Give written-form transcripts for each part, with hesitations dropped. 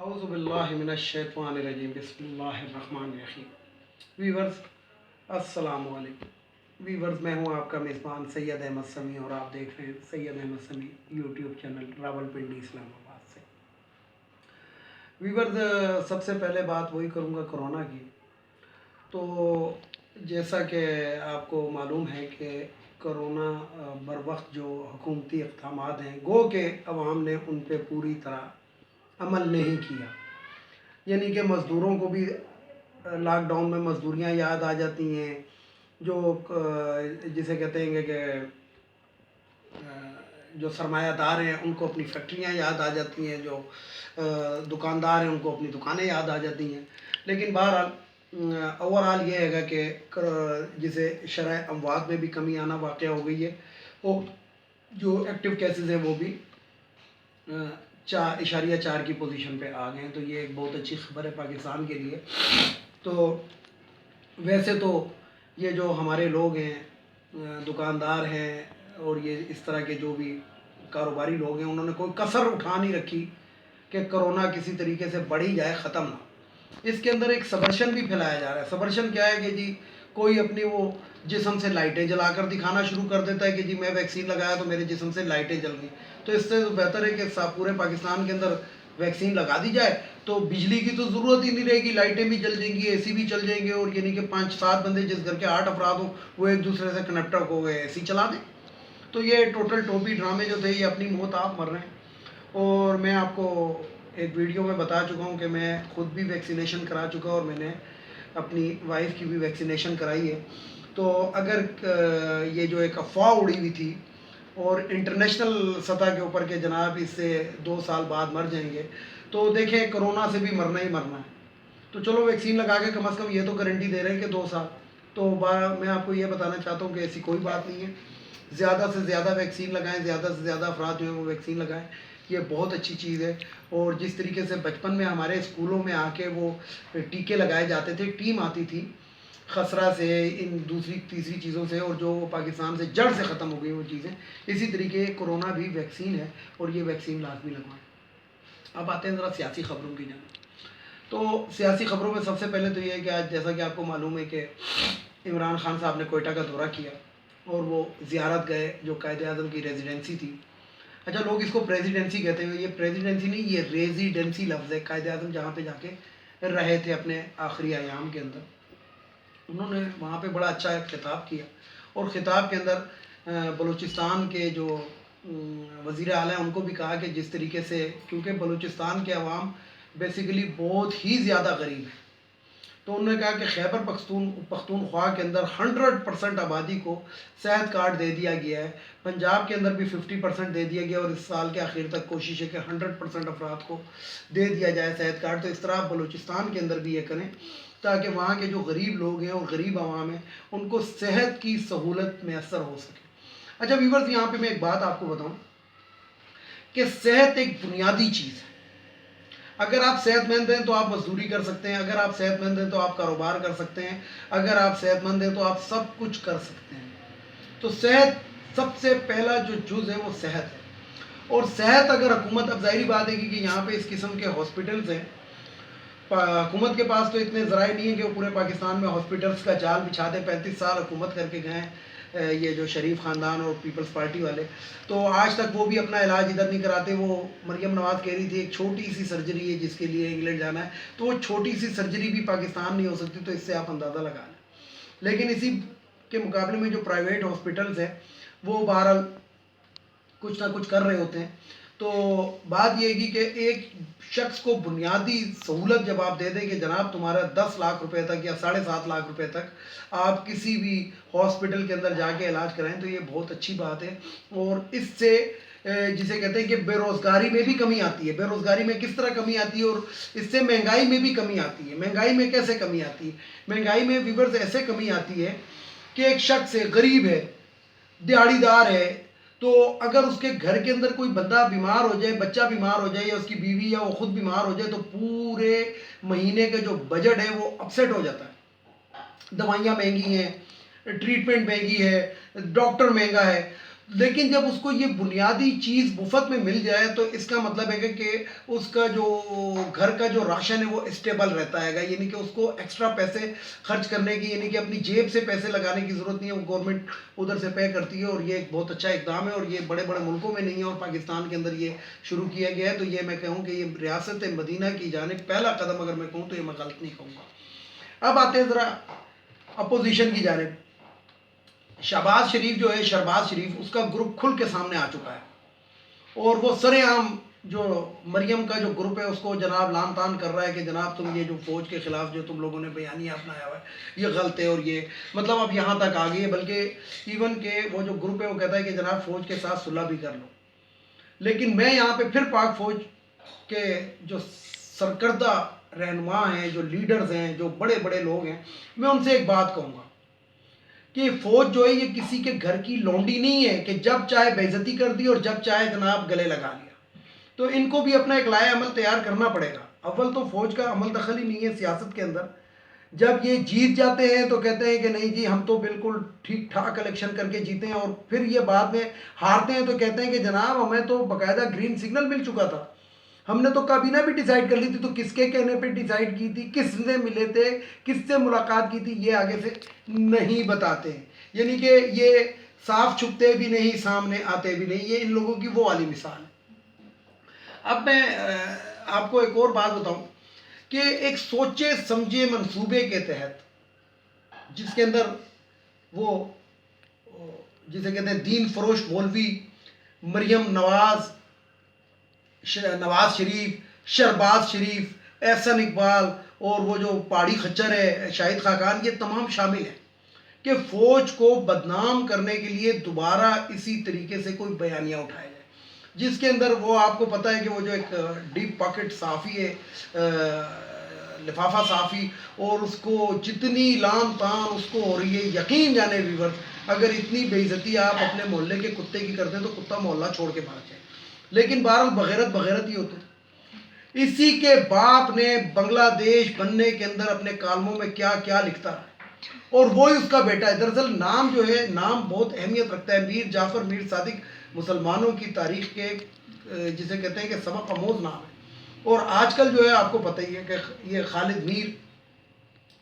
اعوذ باللہ من الشیطان الرجیم بسم اللہ الرحمن الرحیم۔ ویورز السلام علیکم۔ ویورز میں ہوں آپ کا میزبان سید احمد سمیع اور آپ دیکھ رہے ہیں سید احمد سمیع یوٹیوب چینل راولپنڈی اسلام آباد سے۔ ویورز سب سے پہلے بات وہی کروں گا کرونا کی۔ تو جیسا کہ آپ کو معلوم ہے کہ کرونا بر وقت جو حکومتی اقدامات ہیں گو کہ عوام نے ان پہ پوری طرح عمل نہیں کیا، یعنی کہ مزدوروں کو بھی لاک ڈاؤن میں مزدوریاں یاد آ جاتی ہیں، جو جسے کہتے ہیں کہ جو سرمایہ دار ہیں ان کو اپنی فیکٹریاں یاد آ جاتی ہیں، جو دکاندار ہیں ان کو اپنی دکانیں یاد آ جاتی ہیں۔ لیکن بہرحال اوورآل یہ ہے کہ جسے شرح اموات میں بھی کمی آنا واقع ہو گئی ہے اور جو ایکٹیو کیسز ہیں وہ بھی 4.4 کی پوزیشن پہ آ گئے ہیں، تو یہ ایک بہت اچھی خبر ہے پاکستان کے لیے۔ تو ویسے تو یہ جو ہمارے لوگ ہیں، دکاندار ہیں اور یہ اس طرح کے جو بھی کاروباری لوگ ہیں، انہوں نے کوئی کسر اٹھا نہیں رکھی کہ کرونا کسی طریقے سے بڑھی جائے، ختم نہ۔ اس کے اندر ایک سبرشن بھی پھیلایا جا رہا ہے۔ سبرشن کیا ہے کہ جی کوئی اپنی وہ جسم سے لائٹیں جلا کر دکھانا شروع کر دیتا ہے کہ جی میں ویکسین لگایا تو میرے جسم سے لائٹیں جل گئی۔ تو اس سے بہتر ہے کہ پورے پاکستان کے اندر ویکسین لگا دی جائے، تو بجلی کی تو ضرورت ہی نہیں رہے گی، لائٹیں بھی جل جائیں گی، اے سی بھی چل جائیں گے، اور یعنی کہ 5-7 بندے جس گھر کے 8 افراد ہوں وہ ایک دوسرے سے کنیکٹ ہو گئے اے سی چلا دیں۔ تو یہ ٹوٹل ٹوپی ڈرامے جو تھے یہ اپنی موت آپ مر رہے ہیں۔ اور میں آپ کو ایک ویڈیو میں بتا چکا ہوں کہ میں خود بھی ویکسینیشن کرا چکا اور میں نے اپنی وائف کی بھی ویکسینیشن کرائی ہے۔ تو اگر یہ جو ایک افواہ اڑی ہوئی تھی اور انٹرنیشنل سطح کے اوپر کہ جناب اس سے 2 سال بعد مر جائیں گے، تو دیکھیں کرونا سے بھی مرنا ہی مرنا ہے، تو چلو ویکسین لگا کے کم از کم یہ تو گارنٹی دے رہے ہیں کہ 2 سال۔ تو میں آپ کو یہ بتانا چاہتا ہوں کہ ایسی کوئی بات نہیں ہے، زیادہ سے زیادہ ویکسین لگائیں، زیادہ سے زیادہ افراد جو ہیں وہ ویکسین لگائیں، یہ بہت اچھی چیز ہے۔ اور جس طریقے سے بچپن میں ہمارے اسکولوں میں آ کے وہ ٹیکے لگائے جاتے تھے، ٹیم آتی تھی خسرہ سے، ان دوسری تیسری چیزوں سے، اور جو پاکستان سے جڑ سے ختم ہو گئی وہ چیزیں، اسی طریقے کرونا بھی ویکسین ہے اور یہ ویکسین لازمی لگوائیں۔ اب آتے ہیں ذرا سیاسی خبروں کی جانب۔ تو سیاسی خبروں میں سب سے پہلے تو یہ ہے کہ آج جیسا کہ آپ کو معلوم ہے کہ عمران خان صاحب نے کوئٹہ کا دورہ کیا اور وہ زیارت گئے جو قائد اعظم کی ریزیڈنسی تھی۔ اچھا لوگ اس کو پریزیڈنسی کہتے ہیں، یہ پریزیڈنسی نہیں، یہ ریزیڈنسی لفظ ہے۔ قائد اعظم جہاں پہ جا کے رہے تھے اپنے آخری ایام کے اندر، انہوں نے وہاں پہ بڑا اچھا ایک خطاب کیا، اور خطاب کے اندر بلوچستان کے جو وزیر اعلیٰ ہیں ان کو بھی کہا کہ جس طریقے سے، کیونکہ بلوچستان کے عوام بیسیکلی بہت ہی زیادہ غریب ہیں، تو انہوں نے کہا کہ خیبر پختونخوا کے اندر 100% آبادی کو صحت کارڈ دے دیا گیا ہے، پنجاب کے اندر بھی 50% دے دیا گیا، اور اس سال کے آخر تک کوشش ہے کہ 100% افراد کو دے دیا جائے صحت کارڈ۔ تو اس طرح آپ بلوچستان کے اندر بھی یہ کریں تاکہ وہاں کے جو غریب لوگ ہیں اور غریب عوام ہیں ان کو صحت کی سہولت میسر ہو سکے۔ اچھا ویورز، یہاں پہ میں ایک بات آپ کو بتاؤں کہ صحت ایک بنیادی چیز ہے۔ اگر آپ صحت مند ہیں تو آپ مزدوری کر سکتے ہیں، اگر آپ صحت مند ہیں تو آپ کاروبار کر سکتے ہیں، اگر آپ صحت مند ہیں تو آپ سب کچھ کر سکتے ہیں۔ تو صحت سب سے پہلا جو جز ہے وہ صحت ہے، اور صحت اگر حکومت، اب ظاہری بات ہے کہ یہاں پہ اس قسم کے ہاسپٹلز ہیں، حکومت کے پاس تو اتنے ذرائع نہیں ہیں کہ وہ پورے پاکستان میں ہاسپٹلز کا جال بچھا دے۔ 35 سال حکومت کر کے گئے ہیں یہ جو شریف خاندان اور پیپلز پارٹی والے، تو آج تک وہ بھی اپنا علاج ادھر نہیں کراتے۔ وہ مریم نواز کہہ رہی تھی ایک چھوٹی سی سرجری ہے جس کے لیے انگلینڈ جانا ہے، تو وہ چھوٹی سی سرجری بھی پاکستان نہیں ہو سکتی، تو اس سے آپ اندازہ لگا لیں۔ لیکن اسی کے مقابلے میں جو پرائیویٹ ہاسپٹلز ہیں وہ بہرحال کچھ نہ کچھ کر رہے ہوتے ہیں۔ تو بات یہ ہے کہ ایک شخص کو بنیادی سہولت جب آپ دے دیں کہ جناب تمہارا 10 لاکھ روپے تک یا 7.5 لاکھ روپے تک آپ کسی بھی ہاسپٹل کے اندر جا کے علاج کرائیں، تو یہ بہت اچھی بات ہے۔ اور اس سے جسے کہتے ہیں کہ بے روزگاری میں بھی کمی آتی ہے۔ بے روزگاری میں کس طرح کمی آتی ہے، اور اس سے مہنگائی میں بھی کمی آتی ہے۔ مہنگائی میں کیسے کمی آتی ہے؟ مہنگائی میں ویورز ایسے کمی آتی ہے کہ ایک شخص ہے، غریب ہے، دیہڑی دار ہے، تو اگر اس کے گھر کے اندر کوئی بندہ بیمار ہو جائے، بچہ بیمار ہو جائے، یا اس کی بیوی یا وہ خود بیمار ہو جائے، تو پورے مہینے کا جو بجٹ ہے وہ اپسیٹ ہو جاتا ہے۔ دوائیاں مہنگی ہیں، ٹریٹمنٹ مہنگی ہے، ڈاکٹر مہنگا ہے۔ لیکن جب اس کو یہ بنیادی چیز مفت میں مل جائے تو اس کا مطلب ہے کہ اس کا جو گھر کا جو راشن ہے وہ اسٹیبل رہتا ہے گا، یعنی کہ اس کو ایکسٹرا پیسے خرچ کرنے کی، یعنی کہ اپنی جیب سے پیسے لگانے کی ضرورت نہیں ہے، وہ گورنمنٹ ادھر سے پے کرتی ہے، اور یہ ایک بہت اچھا اقدام ہے، اور یہ بڑے بڑے ملکوں میں نہیں ہے، اور پاکستان کے اندر یہ شروع کیا گیا ہے، تو یہ میں کہوں کہ یہ ریاست مدینہ کی جانب پہلا قدم اگر میں کہوں تو یہ میں غلط نہیں کہوں گا۔ اب آتے ہیں ذرا اپوزیشن کی جانب۔ شہباز شریف جو ہے، شہباز شریف، اس کا گروپ کھل کے سامنے آ چکا ہے، اور وہ سرے عام جو مریم کا جو گروپ ہے اس کو جناب لام تان کر رہا ہے کہ جناب تم یہ جو فوج کے خلاف جو تم لوگوں نے بیانیہ اپنایا ہوا ہے یہ غلط ہے، اور یہ مطلب اب یہاں تک آ گئی ہے، بلکہ ایون کہ وہ جو گروپ ہے وہ کہتا ہے کہ جناب فوج کے ساتھ صلح بھی کر لو۔ لیکن میں یہاں پہ پھر پاک فوج کے جو سرکردہ رہنما ہیں، جو لیڈرز ہیں، جو بڑے بڑے لوگ ہیں، میں ان سے ایک بات کہوں گا کہ فوج جو ہے یہ کسی کے گھر کی لونڈی نہیں ہے کہ جب چاہے بے عزتی کر دی اور جب چاہے جناب گلے لگا لیا، تو ان کو بھی اپنا ایک لائحہ عمل تیار کرنا پڑے گا۔ اول تو فوج کا عمل دخل ہی نہیں ہے سیاست کے اندر، جب یہ جیت جاتے ہیں تو کہتے ہیں کہ نہیں جی ہم تو بالکل ٹھیک ٹھاک الیکشن کر کے جیتے ہیں، اور پھر یہ بعد میں ہارتے ہیں تو کہتے ہیں کہ جناب ہمیں تو باقاعدہ گرین سگنل مل چکا تھا، ہم نے تو کابینہ بھی ڈیسائیڈ کر لی تھی، تو کس کے کہنے پہ ڈیسائیڈ کی تھی، کس سے ملے تھے، کس سے ملاقات کی تھی، یہ آگے سے نہیں بتاتے ہیں، یعنی کہ یہ صاف چھپتے بھی نہیں، سامنے آتے بھی نہیں، یہ ان لوگوں کی وہ والی مثال ہے۔ اب میں آپ کو ایک اور بات بتاؤں کہ ایک سوچے سمجھے منصوبے کے تحت، جس کے اندر وہ جسے کہتے ہیں دین فروش مولوی مریم نواز شریف، شہباز شریف، احسن اقبال، اور وہ جو پہاڑی خچر ہے شاہد خاقان، یہ تمام شامل ہیں کہ فوج کو بدنام کرنے کے لیے دوبارہ اسی طریقے سے کوئی بیانیہ اٹھایا جائے، جس کے اندر وہ آپ کو پتہ ہے کہ وہ جو ایک ڈیپ پاکٹ صحافی ہے، لفافہ صحافی، اور اس کو جتنی لام تان اس کو ہو رہی ہے، یقین جانے ویور، اگر اتنی بے عزتی آپ اپنے محلے کے کتے کی کرتے ہیں تو کتا محلہ چھوڑ کے بھاگ جائے، لیکن بہرحال بغیرت ہی ہوتے ہیں۔ اسی کے باپ نے بنگلہ دیش بننے کے اندر اپنے کالموں میں کیا کیا لکھتا ہے، اور وہی اس کا بیٹا ہے۔ دراصل نام جو ہے، نام بہت اہمیت رکھتا ہے، میر جعفر میر صادق مسلمانوں کی تاریخ کے جسے کہتے ہیں کہ سبق آموز نام ہے، اور آج کل جو ہے آپ کو پتہ ہی ہے کہ یہ خالد میر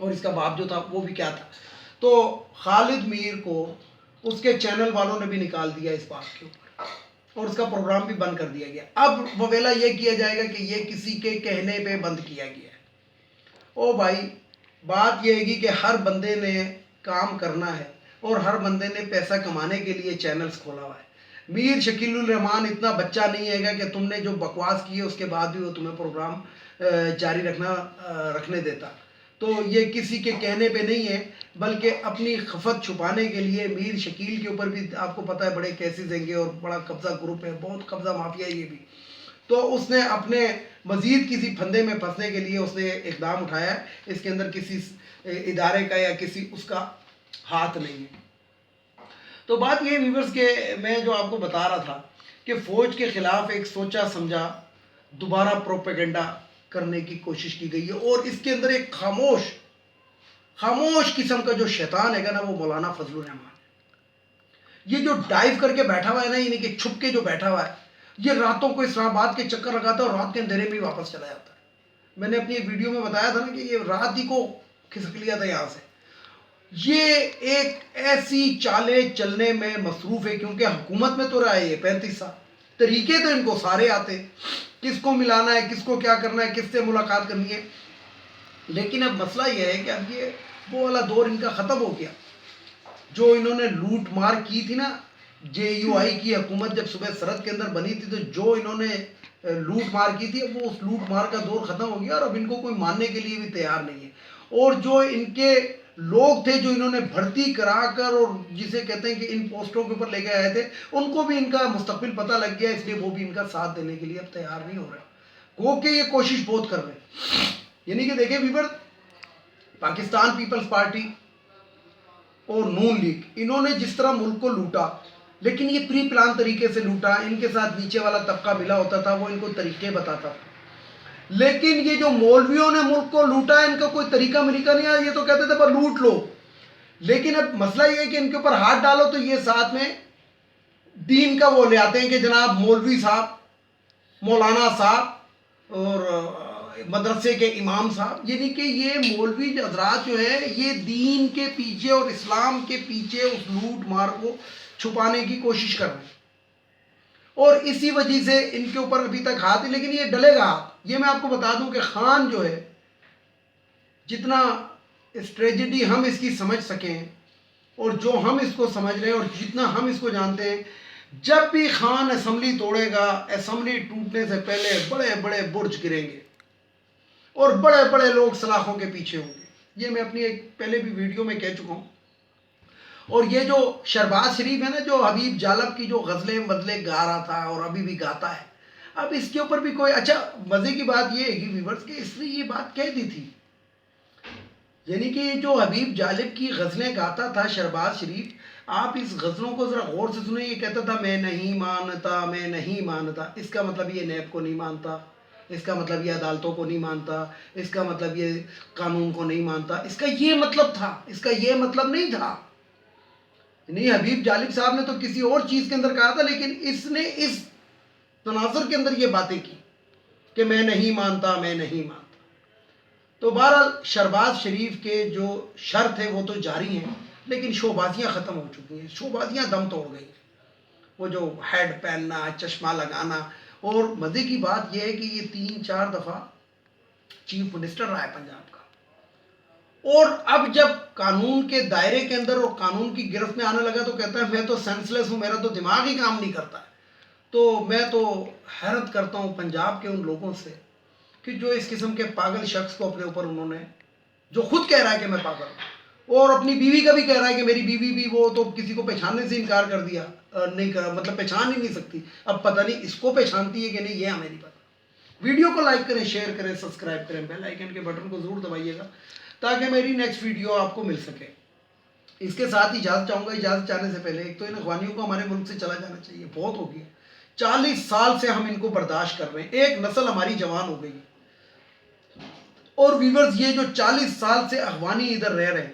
اور اس کا باپ جو تھا وہ بھی کیا تھا، تو خالد میر کو اس کے چینل والوں نے بھی نکال دیا اس بات کے اوپر، اور اس کا پروگرام بھی بند کر دیا گیا۔ اب وویلا یہ کیا جائے گا کہ یہ کسی کے کہنے پہ بند کیا گیا ہے۔ او بھائی، بات یہ ہے کہ ہر بندے نے کام کرنا ہے، اور ہر بندے نے پیسہ کمانے کے لیے چینلز کھولا ہوا ہے۔ میر شکیل الرحمان اتنا بچہ نہیں ہے گا کہ تم نے جو بکواس کی ہے اس کے بعد بھی وہ تمہیں پروگرام جاری رکھنے دیتا، تو یہ کسی کے کہنے پہ نہیں ہے، بلکہ اپنی خفت چھپانے کے لیے میر شکیل کے اوپر بھی آپ کو پتہ ہے بڑے کیسز ہیں گے، اور بڑا قبضہ گروپ ہے، بہت قبضہ مافیا ہے یہ بھی، تو اس نے اپنے مزید کسی پھندے میں پھنسنے کے لیے اس نے اقدام اٹھایا ہے، اس کے اندر کسی ادارے کا یا کسی اس کا ہاتھ نہیں ہے۔ تو بات یہ ویورز کہ میں جو آپ کو بتا رہا تھا کہ فوج کے خلاف ایک سوچا سمجھا دوبارہ پروپیگنڈا کرنے کی کوشش کی گئی ہے، اور اس کے اندر ایک خاموش قسم کا جو شیطان ہے گا نا، وہ مولانا فضل الرحمان ہے۔ یہ جو ڈائیو کر کے بیٹھا ہوا ہے نا، یعنی کہ چھپ کے جو بیٹھا ہوا ہے، یہ راتوں کو اسلام آباد کے چکر لگاتا ہے اور رات کے اندھیرے میں ہی واپس چلا جاتا ہے۔ میں نے اپنی ایک ویڈیو میں بتایا تھا نا کہ یہ رات ہی کو کھسک لیا تھا یہاں سے۔ یہ ایک ایسی چالیں چلنے میں مصروف ہے، کیونکہ حکومت میں تو رہا ہے یہ 35 سال، طریقے تو ان کو سارے آتے ہیں، کس کو ملانا ہے، کس کو کیا کرنا ہے، کس سے ملاقات کرنی ہے، لیکن اب مسئلہ یہ ہے کہ اب یہ وہ والا دور ان کا ختم ہو گیا، جو انہوں نے لوٹ مار کی تھی نا، جے یو آئی کی حکومت جب صوبہ سرحد کے اندر بنی تھی، تو جو انہوں نے لوٹ مار کی تھی، اب وہ اس لوٹ مار کا دور ختم ہو گیا، اور اب ان کو کوئی ماننے کے لیے بھی تیار نہیں ہے، اور جو ان کے لوگ تھے جو انہوں نے بھرتی کرا کر اور جسے کہتے ہیں کہ ان پوسٹوں کے اوپر لے کے آئے تھے، ان کو بھی ان کا مستقبل پتہ لگ گیا، اس لیے وہ بھی ان کا ساتھ دینے کے لیے اب تیار نہیں ہو رہے، گو کہ یہ کوشش بہت کر رہے ہیں۔ یعنی کہ دیکھیں ویور، پاکستان پیپلز پارٹی اور نون لیگ، انہوں نے جس طرح ملک کو لوٹا، لیکن یہ پری پلان طریقے سے لوٹا، ان کے ساتھ نیچے والا طبقہ ملا ہوتا تھا، وہ ان کو طریقے بتاتا تھا، لیکن یہ جو مولویوں نے ملک کو لوٹا ہے، ان کا کوئی طریقہ مریقہ نہیں آیا، یہ تو کہتے تھے پر لوٹ لو، لیکن اب مسئلہ یہ ہے کہ ان کے اوپر ہاتھ ڈالو تو یہ ساتھ میں دین کا وہ لے آتے ہیں کہ جناب مولوی صاحب، مولانا صاحب اور مدرسے کے امام صاحب، یعنی کہ یہ مولوی حضرات جو ہے یہ دین کے پیچھے اور اسلام کے پیچھے اس لوٹ مار کو چھپانے کی کوشش کر رہے ہیں، اور اسی وجہ سے ان کے اوپر ابھی تک ہاتھ ہے، لیکن یہ ڈلے گا ہاتھ۔ یہ میں آپ کو بتا دوں کہ خان جو ہے، جتنا اس ٹریجڈی ہم اس کی سمجھ سکیں اور جو ہم اس کو سمجھ رہے ہیں اور جتنا ہم اس کو جانتے ہیں، جب بھی خان اسمبلی توڑے گا، اسمبلی ٹوٹنے سے پہلے بڑے بڑے برج گریں گے اور بڑے بڑے لوگ سلاخوں کے پیچھے ہوں گے۔ یہ میں اپنی ایک پہلے بھی ویڈیو میں کہہ چکا ہوں۔ اور یہ جو شہباز شریف ہے نا، جو حبیب جالب کی جو غزلیں گا رہا تھا اور ابھی بھی گاتا ہے، اب اس کے اوپر بھی کوئی اچھا مزے کی بات یہ ہے کہ ویورز کہ اس نے یہ بات کہہ دی تھی، یعنی کہ جو حبیب جالب کی غزلیں گاتا تھا شہباز شریف، آپ اس غزلوں کو ذرا غور سے سنیں۔ یہ کہتا تھا میں نہیں مانتا، میں نہیں مانتا، اس کا مطلب یہ نیب کو نہیں مانتا، اس کا مطلب یہ عدالتوں کو نہیں مانتا، اس کا مطلب یہ قانون کو نہیں مانتا، اس کا یہ مطلب تھا، اس کا یہ مطلب نہیں تھا۔ نہیں، حبیب جالب صاحب نے تو کسی اور چیز کے اندر کہا تھا، لیکن اس نے اس تناظر کے اندر یہ باتیں کی کہ میں نہیں مانتا، میں نہیں مانتا۔ تو بہرحال شہباز شریف کے جو شر تھے وہ تو جاری ہیں، لیکن شو بازیاں ختم ہو چکی ہیں، شو بازیاں دم توڑ گئی۔ وہ جو ہیڈ پہننا، چشمہ لگانا، اور مزے کی بات یہ ہے کہ یہ 3-4 دفعہ چیف منسٹر رہا ہے پنجاب کا، اور اب جب قانون کے دائرے کے اندر اور قانون کی گرفت میں آنے لگا تو کہتا ہے میں تو سینس لیس ہوں، میرا تو دماغ ہی کام نہیں کرتا ہے۔ تو میں تو حیرت کرتا ہوں پنجاب کے ان لوگوں سے کہ جو اس قسم کے پاگل شخص کو اپنے اوپر انہوں نے، جو خود کہہ رہا ہے کہ میں پاگل ہوں، اور اپنی بیوی کا بھی کہہ رہا ہے کہ میری بیوی بھی، وہ تو کسی کو پہچاننے سے انکار کر دیا، نہیں کر، مطلب پہچان ہی نہیں سکتی۔ اب پتہ نہیں اس کو پہچانتی ہے کہ نہیں، یہ ہمیں نہیں پتہ۔ ویڈیو کو لائک کریں، شیئر کریں، سبسکرائب کریں، بیل آئیکن کے بٹن کو ضرور دبائیے گا تاکہ میری نیکسٹ ویڈیو آپ کو مل سکے۔ اس کے ساتھ اجازت چاہوں گا، اجازت چاہنے سے پہلے ایک تو ان اخوانیوں کو ہمارے ملک سے چلا جانا چاہیے، بہت ہو گیا۔ 40 سال سے ہم ان کو برداشت کر رہے ہیں، ایک نسل ہماری جوان ہو گئی ہے، اور ویورز یہ جو 40 سال سے اخوانی ادھر رہ رہے ہیں،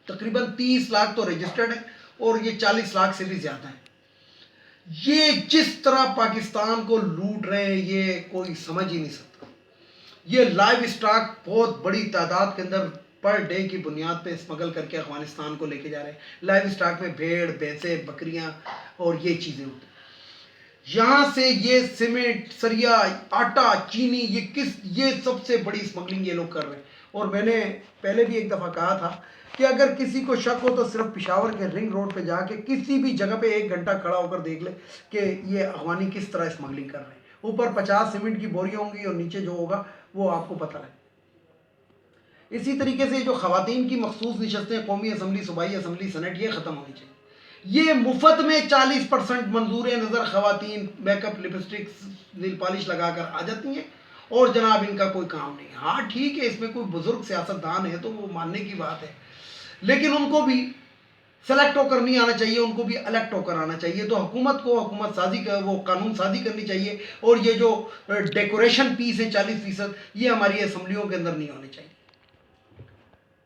تقریباً 30 لاکھ تو رجسٹرڈ ہیں اور یہ 40 لاکھ سے بھی زیادہ ہیں۔ یہ جس طرح پاکستان کو لوٹ رہے ہیں یہ کوئی سمجھ ہی نہیں سکتا۔ یہ لائیو اسٹاک بہت بڑی تعداد کے اندر پر ڈے کی بنیاد پہ اسمگل کر کے افغانستان کو لے کے جا رہے ہیں۔ لائیو اسٹاک میں بھیڑ، بھینسیں، بکریاں اور یہ چیزیں ہوتی ہیں۔ یہاں سے یہ سیمنٹ، سریا، آٹا، چینی، یہ سب سے بڑی اسمگلنگ یہ لوگ کر رہے ہیں۔ اور میں نے پہلے بھی ایک دفعہ کہا تھا کہ اگر کسی کو شک ہو تو صرف پشاور کے رنگ روڈ پہ جا کے کسی بھی جگہ پہ 1 گھنٹہ کھڑا ہو کر دیکھ لے کہ یہ اخوانی کس طرح اسمگلنگ کر رہے ہیں۔ اوپر 50 سیمنٹ کی بوریاں ہوں گی اور نیچے جو ہوگا وہ آپ کو پتہ لگے۔ اسی طریقے سے جو خواتین کی مخصوص نشستیں، قومی اسمبلی، صوبائی اسمبلی، سینٹ، یہ ختم ہونی چاہیے۔ یہ مفت میں 40% منظور نظر خواتین make up, lipstick, nail polish لگا کر آ جاتی ہیں، اور جناب ان کا کوئی کام نہیں۔ ہاں ٹھیک ہے، اس میں کوئی بزرگ سیاستدان ہے تو وہ ماننے کی بات ہے، لیکن ان کو بھی سلیکٹ ہو کر نہیں آنا چاہیے، ان کو بھی الیکٹ ہو کر آنا چاہیے۔ تو حکومت کو حکومت سازی کا وہ قانون سازی کرنی چاہیے، اور یہ جو ڈیکوریشن پیس ہے 40%، یہ ہماری اسمبلیوں کے اندر نہیں ہونے چاہیے۔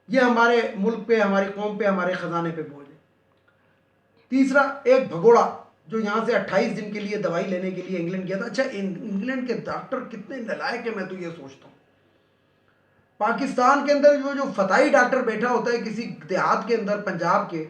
یہ ہمارے ملک پہ، ہماری قوم پہ، ہمارے خزانے پہ بوجھ ہے۔ تیسرا، ایک بھگوڑا جو یہاں سے 28 دن کے لیے دوائی لینے کے لیے انگلینڈ گیا تھا۔ اچھا، انگلینڈ کے ڈاکٹر کتنے نالائق ہیں، میں تو یہ سوچتا ہوں۔ پاکستان کے اندر جو فتائی ڈاکٹر بیٹھا ہوتا ہے کسی دیہات کے اندر، پنجاب کے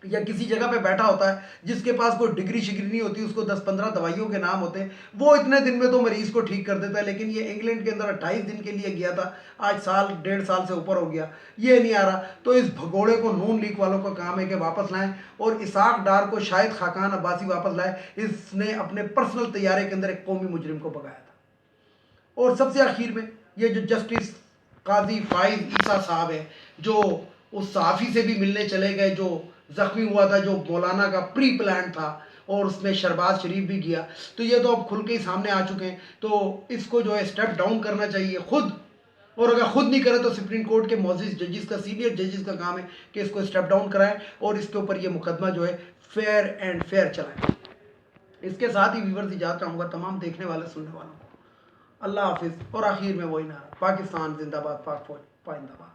یا کسی جگہ پہ بیٹھا ہوتا ہے، جس کے پاس کوئی ڈگری شگری نہیں ہوتی، اس کو 10-15 دوائیوں کے نام ہوتے ہیں، وہ اتنے دن میں تو مریض کو ٹھیک کر دیتا ہے۔ لیکن یہ انگلینڈ کے اندر 28 دن کے لیے گیا تھا، آج 1.5 سال سے اوپر ہو گیا، یہ نہیں آ رہا۔ تو اس بھگوڑے کو نون لیگ والوں کا کام ہے کہ واپس لائیں، اور اسحاق ڈار کو شاہد خاقان عباسی واپس لائے۔ اس نے اپنے پرسنل طیارے کے اندر ایک قومی مجرم کو بگایا تھا۔ اور سب سے آخر میں یہ جو جسٹس قاضی فائز عیسیٰ صاحب ہے، جو اس صحافی سے بھی ملنے چلے گئے جو زخمی ہوا تھا، جو مولانا کا پری پلان تھا، اور اس میں شہباز شریف بھی گیا، تو یہ تو اب کھل کے ہی سامنے آ چکے ہیں۔ تو اس کو جو ہے اسٹیپ ڈاؤن کرنا چاہیے خود، اور اگر خود نہیں کرے تو سپریم کورٹ کے معزز ججز کا، سینئر ججز کا کام ہے کہ اس کو اسٹیپ ڈاؤن کرائیں اور اس کے اوپر یہ مقدمہ جو ہے فیئر اینڈ فیئر چلائیں۔ اس کے ساتھ ہی ویورز اجازت چاہوں گا تمام دیکھنے والے سننے والوں کو۔ اللہ حافظ، اور آخر میں وہی نعرہ، پاکستان زندہ باد، پاک فوج پائندہ باد۔